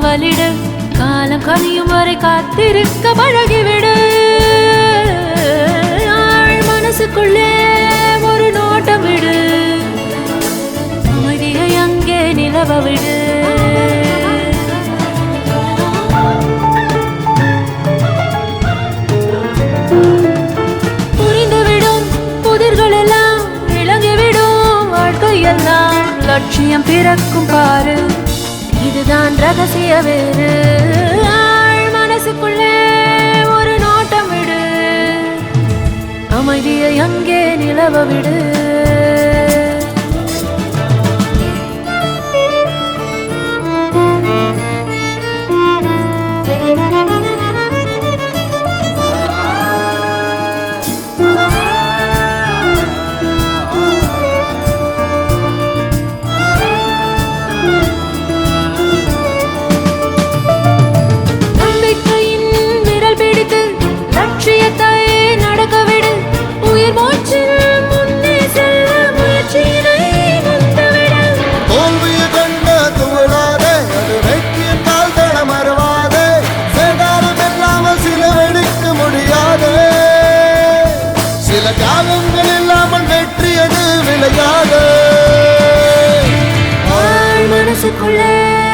சவாலிடு காலம் கனியும் வரை காத்திருக்க பழகிவிடு மனசுக்குள்ளே ஒரு நோட்டம் விடு அமைதியை அங்கே நிலவ விடு புரிந்துவிடும் புதிர்கள் எல்லாம் விளங்கிவிடும் வாழ்க்கையெல்லாம் லட்சியம் பிறக்கும் பாரு இதுதான் ரகசிய வேறு மனசுக்குள்ளே ஒரு நோட்டம் விடு அமைதியை அங்கே நிலவ விடு தியாகங்கள் இல்லாமல் வெற்றியது விளையாது மனசுக்குள்ளே